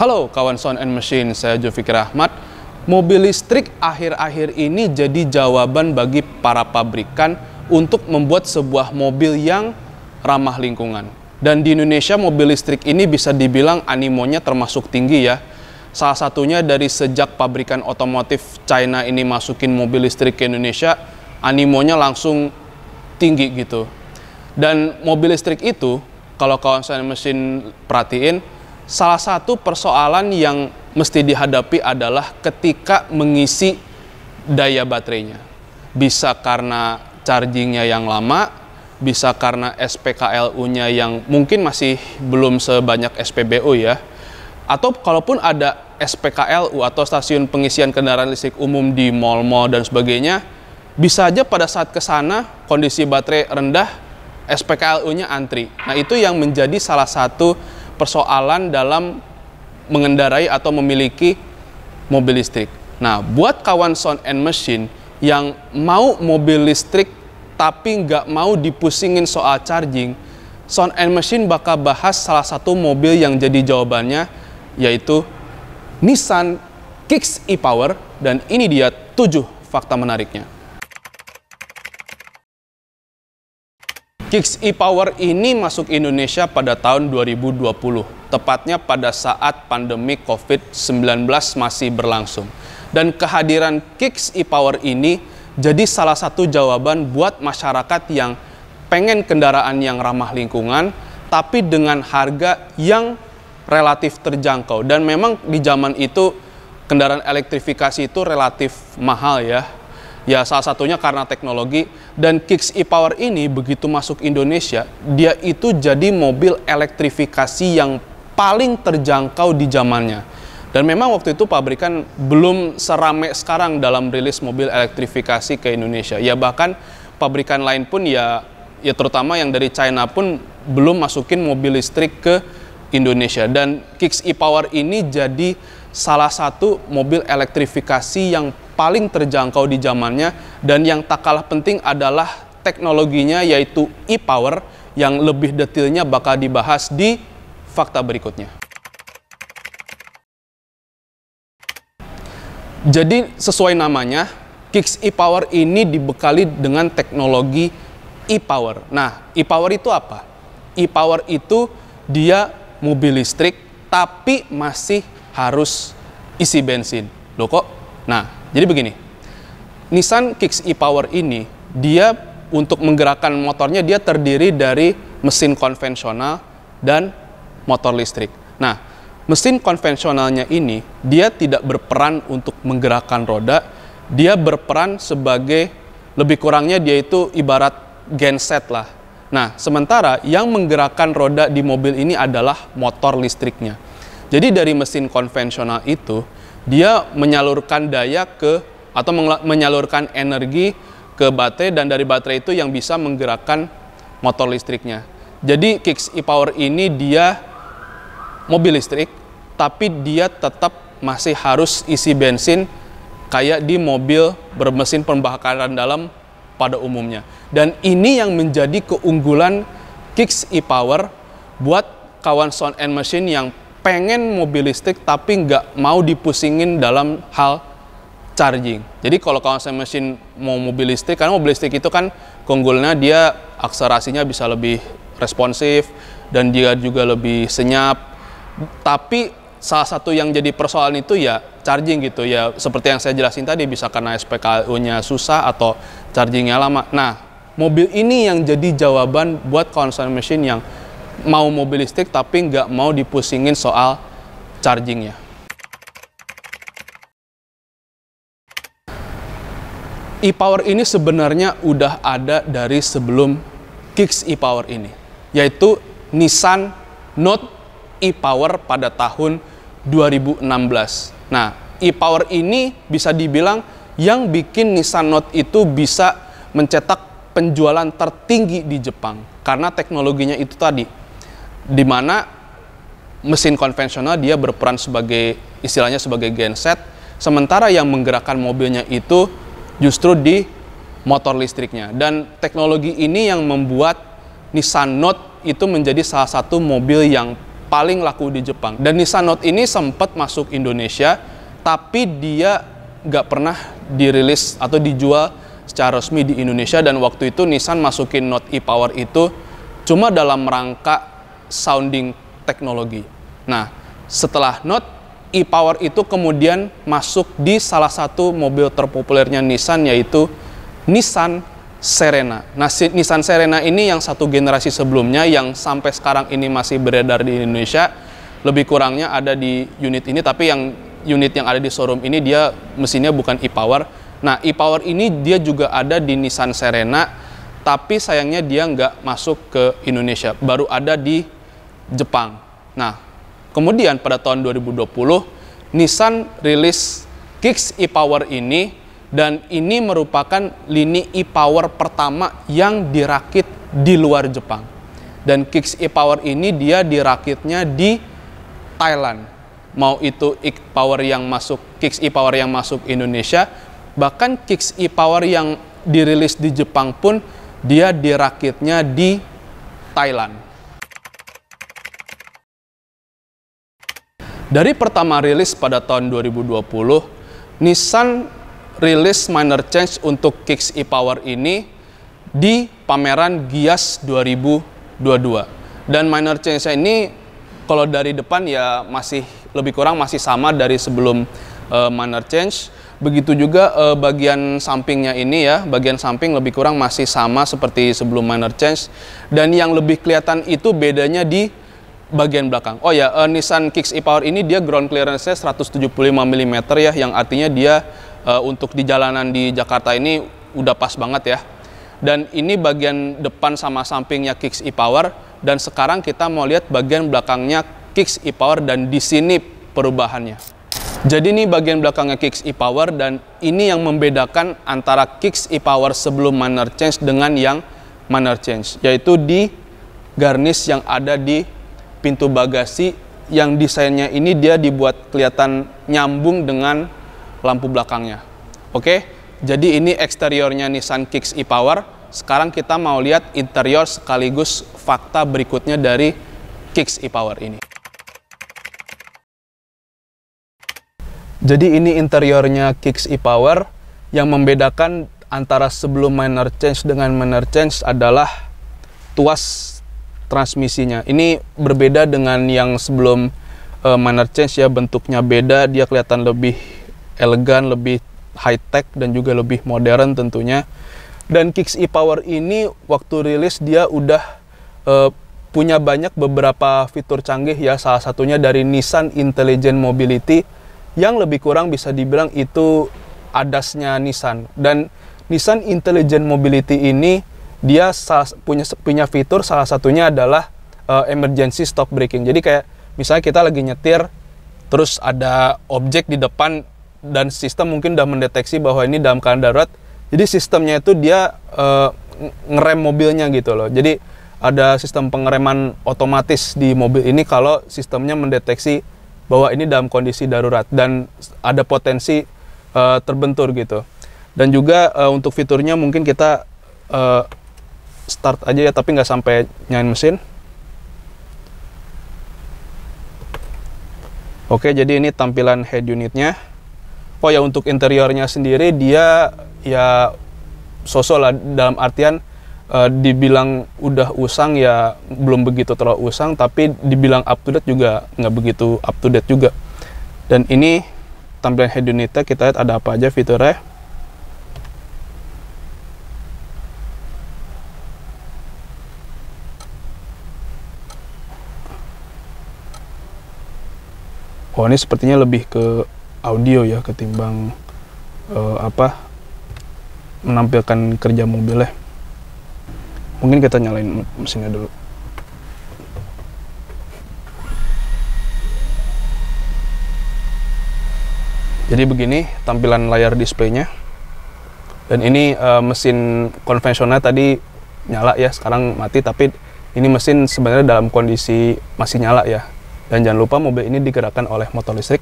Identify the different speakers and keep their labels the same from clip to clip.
Speaker 1: Halo kawan Sound and Machine, saya Zulfikar Ahmad. Mobil listrik akhir-akhir ini jadi jawaban bagi para pabrikan untuk membuat sebuah mobil yang ramah lingkungan. Dan di Indonesia mobil listrik ini bisa dibilang animonya termasuk tinggi ya. Salah satunya dari sejak pabrikan otomotif China ini masukin mobil listrik ke Indonesia, animonya langsung tinggi gitu. Dan mobil listrik itu, kalau kawan Sound and Machine perhatiin, salah satu persoalan yang mesti dihadapi adalah ketika mengisi daya baterainya. Bisa karena chargingnya yang lama, bisa karena SPKLU-nya yang mungkin masih belum sebanyak SPBU ya. Atau kalaupun ada SPKLU atau stasiun pengisian kendaraan listrik umum di mal-mal dan sebagainya, bisa aja pada saat ke sana kondisi baterai rendah, SPKLU-nya antri. Nah, itu yang menjadi salah satu persoalan dalam mengendarai atau memiliki mobil listrik. Nah, buat kawan Sound and Machine yang mau mobil listrik tapi nggak mau dipusingin soal charging, Sound and Machine bakal bahas salah satu mobil yang jadi jawabannya, yaitu Nissan Kicks e-Power, dan ini dia 7 fakta menariknya. Kicks e-Power ini masuk Indonesia pada tahun 2020, tepatnya pada saat pandemi COVID-19 masih berlangsung. Dan kehadiran Kicks e-Power ini jadi salah satu jawaban buat masyarakat yang pengen kendaraan yang ramah lingkungan, tapi dengan harga yang relatif terjangkau. Dan memang di zaman itu kendaraan elektrifikasi itu relatif mahal ya. Ya, salah satunya karena teknologi. Dan Kicks e-Power ini begitu masuk Indonesia, dia itu jadi mobil elektrifikasi yang paling terjangkau di zamannya. Dan memang waktu itu pabrikan belum serame sekarang dalam rilis mobil elektrifikasi ke Indonesia. Ya, bahkan pabrikan lain pun ya terutama yang dari China pun belum masukin mobil listrik ke Indonesia. Dan Kicks e-Power ini jadi salah satu mobil elektrifikasi yang paling terjangkau di zamannya, dan yang tak kalah penting adalah teknologinya, yaitu e-Power, yang lebih detailnya bakal dibahas di fakta berikutnya. Jadi sesuai namanya, Kicks e-Power ini dibekali dengan teknologi e-Power. Nah, e-Power itu apa? E-Power itu dia mobil listrik tapi masih harus isi bensin. Loh kok? Nah, jadi begini, Nissan Kicks e-Power ini, dia untuk menggerakkan motornya dia terdiri dari mesin konvensional dan motor listrik. Nah, mesin konvensionalnya ini, dia tidak berperan untuk menggerakkan roda, dia berperan sebagai, lebih kurangnya dia itu ibarat genset lah. Nah, sementara yang menggerakkan roda di mobil ini adalah motor listriknya. Jadi dari mesin konvensional itu, dia menyalurkan daya ke atau menyalurkan energi ke baterai, dan dari baterai itu yang bisa menggerakkan motor listriknya. Jadi Kicks e-Power ini dia mobil listrik tapi dia tetap masih harus isi bensin kayak di mobil bermesin pembakaran dalam pada umumnya. Dan ini yang menjadi keunggulan Kicks e-Power buat kawan Sound and Machine yang pengen mobil listrik tapi nggak mau dipusingin dalam hal charging. Jadi kalau kawan Sound and Machine mau mobil listrik, karena mobil listrik itu kan keunggulannya dia akselerasinya bisa lebih responsif dan dia juga lebih senyap. Tapi salah satu yang jadi persoalan itu ya charging gitu ya. Seperti yang saya jelasin tadi, bisa karena SPKLU-nya susah atau chargingnya lama. Nah, mobil ini yang jadi jawaban buat kawan Sound and Machine yang mau mobil listrik tapi nggak mau dipusingin soal chargingnya. E-Power ini sebenarnya udah ada dari sebelum Kicks e-Power ini, yaitu Nissan Note e-Power pada tahun 2016. Nah, e-Power ini bisa dibilang yang bikin Nissan Note itu bisa mencetak penjualan tertinggi di Jepang karena teknologinya itu tadi, di mana mesin konvensional dia berperan sebagai, istilahnya sebagai genset, sementara yang menggerakkan mobilnya itu justru di motor listriknya. Dan teknologi ini yang membuat Nissan Note itu menjadi salah satu mobil yang paling laku di Jepang. Dan Nissan Note ini sempat masuk Indonesia, tapi dia nggak pernah dirilis atau dijual secara resmi di Indonesia. Dan waktu itu Nissan masukin Note e-Power itu cuma dalam rangka sounding teknologi. Nah, setelah Note e-Power itu kemudian masuk di salah satu mobil terpopulernya Nissan, yaitu Nissan Serena. Nah, Nissan Serena ini yang satu generasi sebelumnya yang sampai sekarang ini masih beredar di Indonesia. Lebih kurangnya ada di unit ini, tapi yang unit yang ada di showroom ini dia mesinnya bukan e-Power. Nah, e-Power ini dia juga ada di Nissan Serena, tapi sayangnya dia nggak masuk ke Indonesia, baru ada di Jepang. Nah, kemudian pada tahun 2020, Nissan rilis Kicks e-Power ini, dan ini merupakan lini e-Power pertama yang dirakit di luar Jepang. Dan Kicks e-Power ini dia dirakitnya di Thailand. Mau itu e-Power yang masuk, Kicks e-Power yang masuk Indonesia, bahkan Kicks e-Power yang dirilis di Jepang pun dia dirakitnya di Thailand. Dari pertama rilis pada tahun 2020, Nissan rilis minor change untuk Kicks e-Power ini di pameran Gias 2022. Dan minor change ini kalau dari depan ya masih lebih kurang masih sama dari sebelum minor change. Begitu juga bagian sampingnya ini ya, bagian samping lebih kurang masih sama seperti sebelum minor change. Dan yang lebih kelihatan itu bedanya di bagian belakang. Oh ya, Nissan Kicks e-Power ini dia ground clearance-nya 175 mm ya, yang artinya dia untuk di jalanan di Jakarta ini udah pas banget ya. Dan ini bagian depan sama sampingnya Kicks e-Power, dan sekarang kita mau lihat bagian belakangnya Kicks e-Power, dan di sini perubahannya. Jadi ini bagian belakangnya Kicks e-Power, dan ini yang membedakan antara Kicks e-Power sebelum minor change dengan yang minor change, yaitu di garnish yang ada di pintu bagasi, yang desainnya ini dia dibuat kelihatan nyambung dengan lampu belakangnya. Oke, jadi ini eksteriornya Nissan Kicks e-Power. Sekarang kita mau lihat interior sekaligus fakta berikutnya dari Kicks e-Power ini. Jadi ini interiornya Kicks e-Power. Yang membedakan antara sebelum minor change dengan minor change adalah tuas transmisinya. Ini berbeda dengan yang sebelum minor change ya, bentuknya beda, dia kelihatan lebih elegan, lebih high-tech, dan juga lebih modern tentunya. Dan Kicks e-Power ini waktu rilis dia udah punya banyak beberapa fitur canggih ya, salah satunya dari Nissan Intelligent Mobility, yang lebih kurang bisa dibilang itu ADAS-nya Nissan. Dan Nissan Intelligent Mobility ini dia punya fitur, salah satunya adalah emergency stop braking. Jadi kayak misalnya kita lagi nyetir, terus ada objek di depan, dan sistem mungkin udah mendeteksi bahwa ini dalam keadaan darurat. Jadi sistemnya itu dia ngerem mobilnya gitu loh. Jadi ada sistem pengereman otomatis di mobil ini kalau sistemnya mendeteksi bahwa ini dalam kondisi darurat dan ada potensi terbentur gitu. Dan juga untuk fiturnya mungkin kita start aja ya, tapi nggak sampai nyalain mesin. Oke, jadi ini tampilan head unitnya. Oh ya, untuk interiornya sendiri dia ya sosok lah, dalam artian dibilang udah usang ya belum begitu terlalu usang, tapi dibilang up to date juga nggak begitu up to date juga. Dan ini tampilan head unitnya, kita lihat ada apa aja fiturnya. Oh, ini sepertinya lebih ke audio ya ketimbang menampilkan kerja mobilnya. Mungkin kita nyalain mesinnya dulu. Jadi begini tampilan layar displaynya. Dan ini mesin konvensional tadi nyala ya, sekarang mati, tapi ini mesin sebenarnya dalam kondisi masih nyala ya. Dan jangan lupa mobil ini digerakkan oleh motor listrik.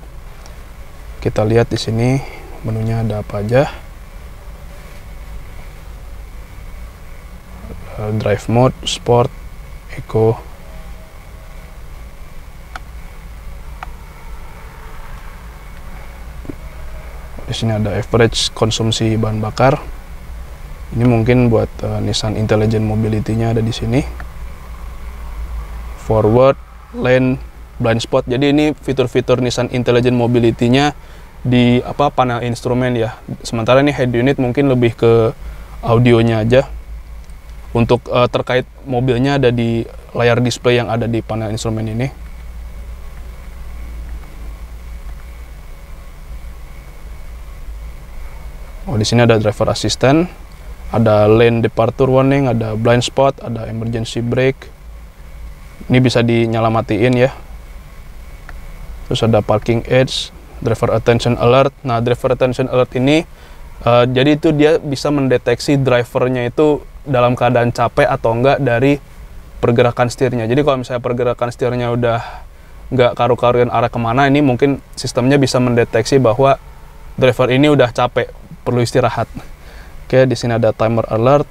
Speaker 1: Kita lihat di sini menunya ada apa aja. Drive mode, sport, eco. Di sini ada average konsumsi bahan bakar. Ini mungkin buat Nissan Intelligent Mobility-nya ada di sini. Forward, lane, blind spot. Jadi ini fitur-fitur Nissan Intelligent Mobility-nya di panel instrumen ya. Sementara ini head unit mungkin lebih ke audionya aja. Untuk terkait mobilnya ada di layar display yang ada di panel instrumen ini. Oh, di sini ada driver assistant, ada lane departure warning, ada blind spot, ada emergency brake. Ini bisa dinyala matiin ya. Terus ada parking aids, driver attention alert. Nah, driver attention alert ini jadi itu dia bisa mendeteksi drivernya itu dalam keadaan capek atau enggak dari pergerakan setirnya. Jadi kalau misalnya pergerakan setirnya udah nggak karu-karuan arah kemana, ini mungkin sistemnya bisa mendeteksi bahwa driver ini udah capek, perlu istirahat. Oke, di sini ada timer alert,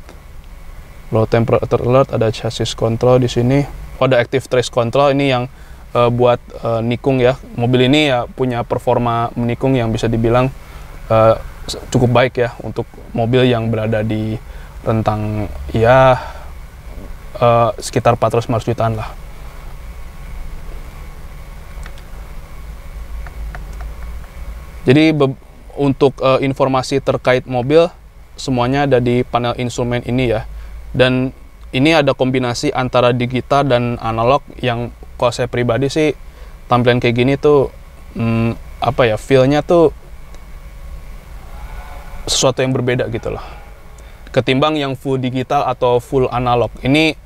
Speaker 1: low temperature alert, ada chassis control di sini. Oh, ada active trace control, ini yang buat nikung ya. Mobil ini ya punya performa menikung yang bisa dibilang cukup baik ya untuk mobil yang berada di rentang ya sekitar 400 jutaan lah. Jadi untuk informasi terkait mobil semuanya ada di panel instrumen ini ya. Dan ini ada kombinasi antara digital dan analog yang kalau saya pribadi sih tampilan kayak gini tuh feel-nya tuh sesuatu yang berbeda gitu loh. Ketimbang yang full digital atau full analog. Ini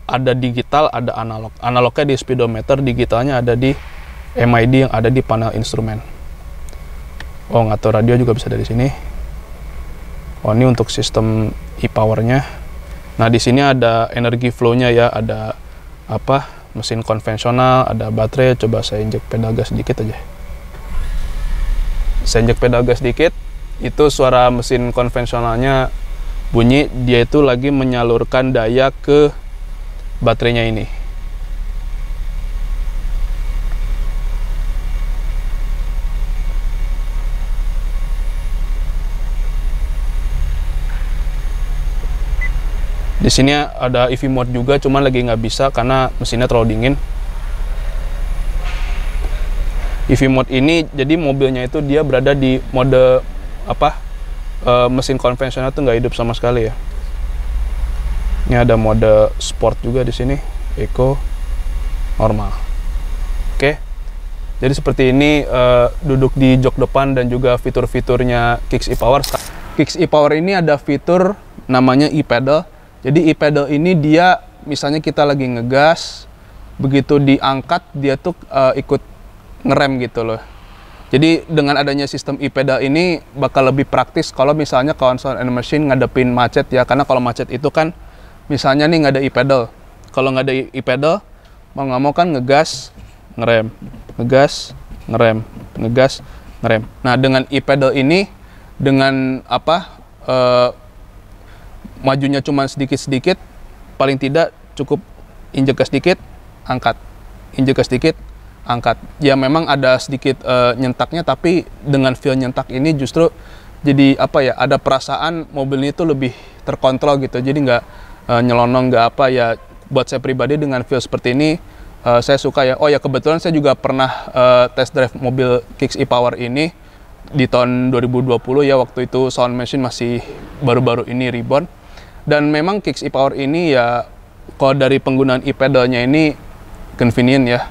Speaker 1: ada digital, ada analog. Analognya di speedometer, digitalnya ada di MID yang ada di panel instrumen. Oh, ngatur radio juga bisa dari sini. Oh, ini untuk sistem e-powernya. Nah, di sini ada energi flow-nya ya, ada mesin konvensional, ada baterai. Coba saya injek pedal gas sedikit aja. Saya injek pedal gas sedikit, itu suara mesin konvensionalnya bunyi, dia itu lagi menyalurkan daya ke baterainya ini. Di sini ada EV mode juga, cuman lagi nggak bisa karena mesinnya terlalu dingin. EV mode ini jadi mobilnya itu dia berada di mode mesin konvensional tuh nggak hidup sama sekali ya. Ini ada mode sport juga di sini, eco, normal. Oke, jadi seperti ini duduk di jok depan dan juga fitur-fiturnya Kicks e-Power. Kicks e-Power ini ada fitur namanya e-pedal. Jadi e-pedal ini dia misalnya kita lagi ngegas, begitu diangkat dia tuh ikut ngerem gitu loh. Jadi dengan adanya sistem e-pedal ini bakal lebih praktis kalau misalnya Sound and Machine ngadepin macet ya. Karena kalau macet itu kan misalnya nih nggak ada e-pedal. Kalau nggak ada e-pedal, mau nggak mau kan ngegas, ngerem, ngegas, ngerem, ngegas, ngerem. Nah dengan e-pedal ini, dengan majunya cuma sedikit-sedikit, paling tidak cukup injek gas sedikit, angkat, injek gas sedikit, angkat. Ya memang ada sedikit nyentaknya, tapi dengan feel nyentak ini justru jadi ada perasaan mobil ini tuh lebih terkontrol gitu. Jadi nggak nyelonong, nggak ya. Buat saya pribadi dengan feel seperti ini saya suka ya. Oh ya, kebetulan saya juga pernah test drive mobil Kicks e-Power ini di tahun 2020 ya, waktu itu Sound Machine masih baru-baru ini reborn. Dan memang Kicks e-Power ini ya, kalau dari penggunaan e-pedalnya ini convenient ya.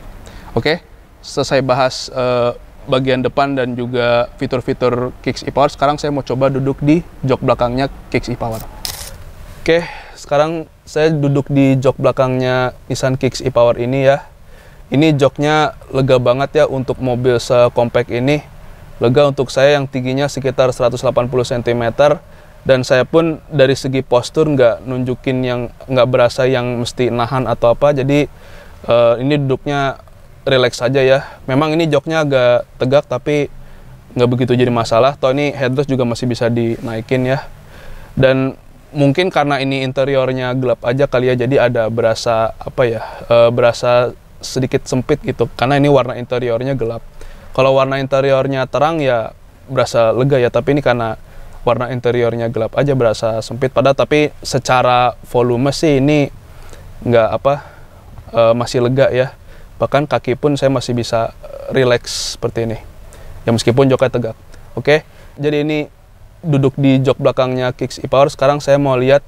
Speaker 1: Oke, selesai bahas bagian depan dan juga fitur-fitur Kicks e-Power. Sekarang saya mau coba duduk di jok belakangnya Kicks e-Power. Oke, sekarang saya duduk di jok belakangnya Nissan Kicks e-Power ini ya. Ini joknya lega banget ya untuk mobil sekompak ini. Lega untuk saya yang tingginya sekitar 180 cm. Dan saya pun dari segi postur nggak nunjukin yang nggak berasa yang mesti nahan atau apa. Jadi ini duduknya relax saja ya. Memang ini joknya agak tegak tapi nggak begitu jadi masalah. Toh ini headrest juga masih bisa dinaikin ya. Dan mungkin karena ini interiornya gelap aja kali ya. Jadi ada berasa berasa sedikit sempit gitu. Karena ini warna interiornya gelap. Kalau warna interiornya terang ya berasa lega ya, tapi ini karena warna interiornya gelap aja berasa sempit. Padahal tapi secara volume sih ini nggak masih lega ya. Bahkan kaki pun saya masih bisa relax seperti ini. Ya meskipun joknya tegak. Oke, jadi ini duduk di jok belakangnya Kicks e-Power. Sekarang saya mau lihat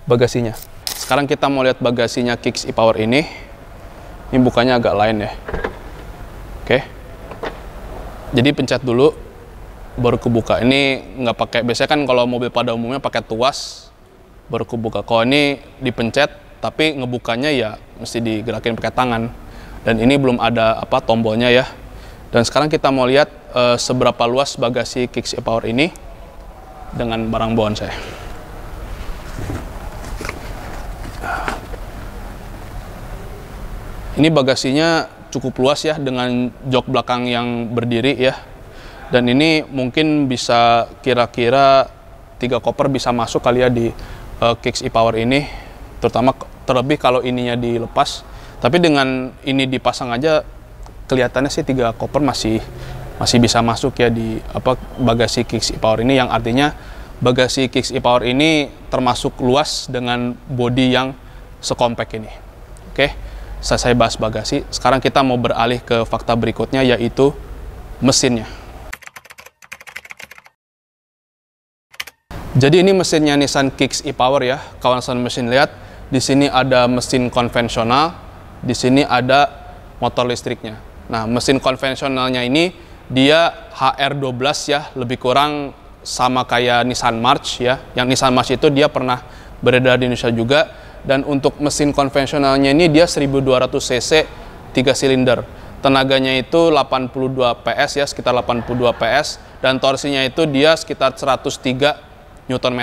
Speaker 1: bagasinya. Sekarang kita mau lihat bagasinya Kicks e-Power ini. Ini bukanya agak lain ya. Oke. Jadi pencet dulu baru kebuka. Ini nggak pakai, biasanya kan kalau mobil pada umumnya pakai tuas baru kebuka. Kalau ini dipencet tapi ngebukanya ya mesti digerakin pakai tangan. Dan ini belum ada tombolnya ya. Dan sekarang kita mau lihat seberapa luas bagasi Kicks e-Power ini dengan barang bawaan saya. Ini bagasinya cukup luas ya dengan jok belakang yang berdiri ya. Dan ini mungkin bisa kira-kira 3 koper bisa masuk kali ya di Kicks e-Power ini. Terlebih kalau ininya dilepas. Tapi dengan ini dipasang aja kelihatannya sih 3 koper masih bisa masuk ya di bagasi Kicks e-Power ini, yang artinya bagasi Kicks e-Power ini termasuk luas dengan bodi yang sekompak ini. Oke, selesai bahas bagasi. Sekarang kita mau beralih ke fakta berikutnya, yaitu mesinnya. Jadi ini mesinnya Nissan Kicks e-Power ya, kawan-kawan mesin. Lihat, di sini ada mesin konvensional, di sini ada motor listriknya. Nah, mesin konvensionalnya ini dia HR12 ya, lebih kurang sama kayak Nissan March ya. Yang Nissan March itu dia pernah beredar di Indonesia juga. Dan untuk mesin konvensionalnya ini dia 1200 cc 3 silinder. Tenaganya itu 82 PS ya, sekitar 82 PS. Dan torsinya itu dia sekitar 103 Nm.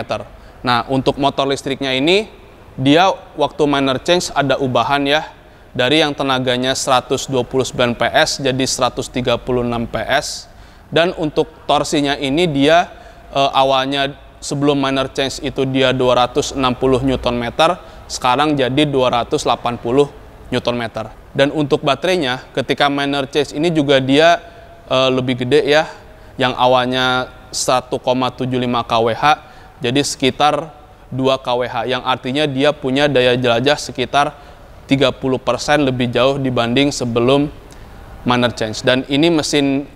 Speaker 1: Nah, untuk motor listriknya ini dia waktu minor change ada ubahan ya. Dari yang tenaganya 129 PS jadi 136 PS. Dan untuk torsinya ini dia awalnya sebelum minor change itu dia 260 Nm, sekarang jadi 280 Nm. Dan untuk baterainya ketika minor change ini juga dia lebih gede ya, yang awalnya 1,75 kWh jadi sekitar 2 kWh, yang artinya dia punya daya jelajah sekitar 30% lebih jauh dibanding sebelum minor change. Dan ini mesin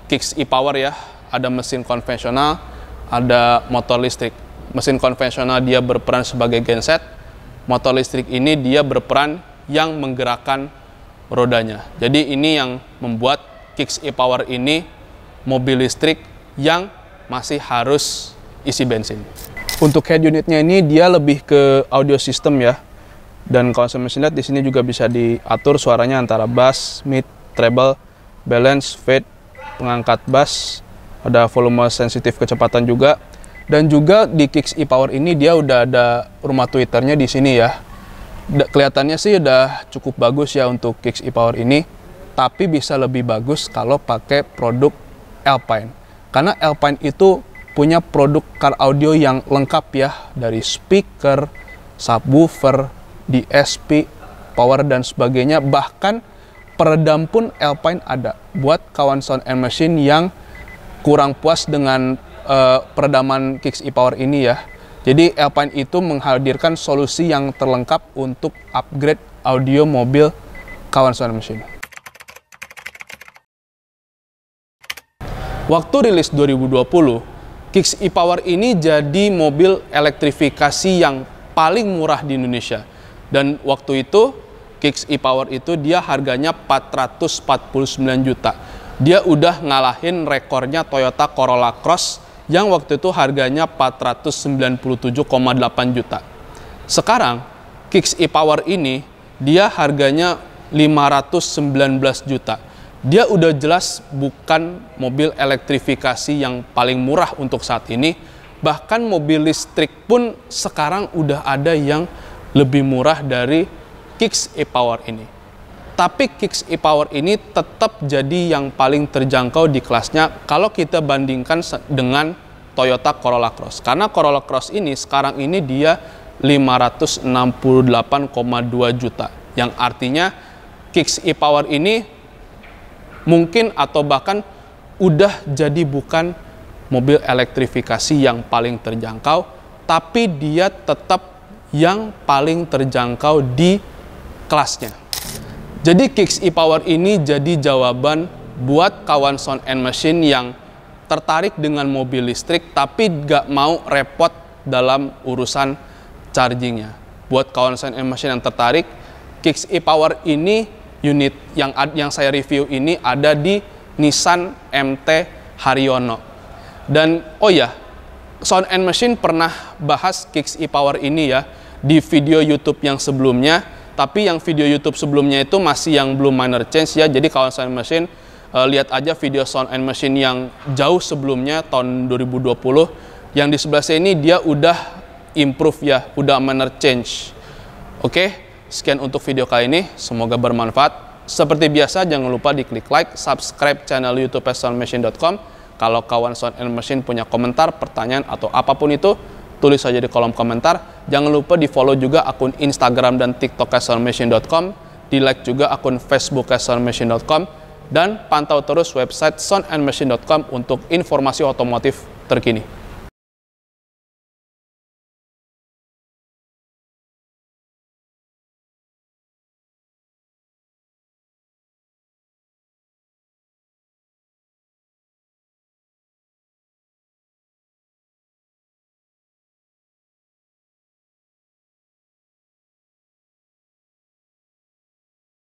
Speaker 1: Kicks e-Power ya, ada mesin konvensional, ada motor listrik. Mesin konvensional dia berperan sebagai genset, motor listrik ini dia berperan yang menggerakkan rodanya. Jadi ini yang membuat Kicks e-Power ini mobil listrik yang masih harus isi bensin. Untuk head unitnya ini dia lebih ke audio system ya. Dan kalau saya lihat di sini juga bisa diatur suaranya antara bass, mid, treble, balance, fade, pengangkat bass, ada volume sensitif kecepatan juga. Dan juga di Kicks e-Power ini dia udah ada rumah Twitternya di sini ya. Kelihatannya sih udah cukup bagus ya untuk Kicks e-Power ini, tapi bisa lebih bagus kalau pakai produk Alpine. Karena Alpine itu punya produk car audio yang lengkap ya, dari speaker, subwoofer, DSP, power dan sebagainya. Bahkan peredam pun Alpine ada. Buat kawan sound and machine yang kurang puas dengan peredaman Kicks e-Power ini ya. Jadi Alpine itu menghadirkan solusi yang terlengkap untuk upgrade audio mobil kawan sound and machine. Waktu rilis 2020, Kicks e-Power ini jadi mobil elektrifikasi yang paling murah di Indonesia. Dan waktu itu Kicks e-Power itu dia harganya 449 juta. Dia udah ngalahin rekornya Toyota Corolla Cross yang waktu itu harganya 497,8 juta. Sekarang Kicks e-Power ini dia harganya 519 juta. Dia udah jelas bukan mobil elektrifikasi yang paling murah untuk saat ini. Bahkan mobil listrik pun sekarang udah ada yang lebih murah dari Kicks e-Power ini. Tapi Kicks e-Power ini tetap jadi yang paling terjangkau di kelasnya kalau kita bandingkan dengan Toyota Corolla Cross. Karena Corolla Cross ini sekarang ini dia 568,2 juta. Yang artinya Kicks e-Power ini mungkin atau bahkan udah jadi bukan mobil elektrifikasi yang paling terjangkau, tapi dia tetap yang paling terjangkau di kelasnya. Jadi Kicks e-Power ini jadi jawaban buat kawan Sound and Machine yang tertarik dengan mobil listrik tapi gak mau repot dalam urusan chargingnya. Buat kawan Sound and Machine yang tertarik, Kicks e-Power ini unit yang saya review ini ada di Nissan MT Haryono. Dan oh ya, Sound and Machine pernah bahas Kicks e-Power ini ya di video YouTube yang sebelumnya, tapi yang video YouTube sebelumnya itu masih yang belum minor change ya. Jadi kawan Sound and Machine lihat aja video Sound and Machine yang jauh sebelumnya tahun 2020. Yang di sebelah sini dia udah improve ya, udah minor change. Oke, sekian untuk video kali ini, semoga bermanfaat. Seperti biasa jangan lupa diklik like, subscribe channel YouTube soundmachine.com. Kalau kawan Sound and Machine punya komentar, pertanyaan, atau apapun itu, tulis saja di kolom komentar. Jangan lupa di follow juga akun Instagram dan TikTok soundmachine.com, di like juga akun Facebook soundmachine.com, dan pantau terus website soundandmachine.com untuk informasi otomotif terkini.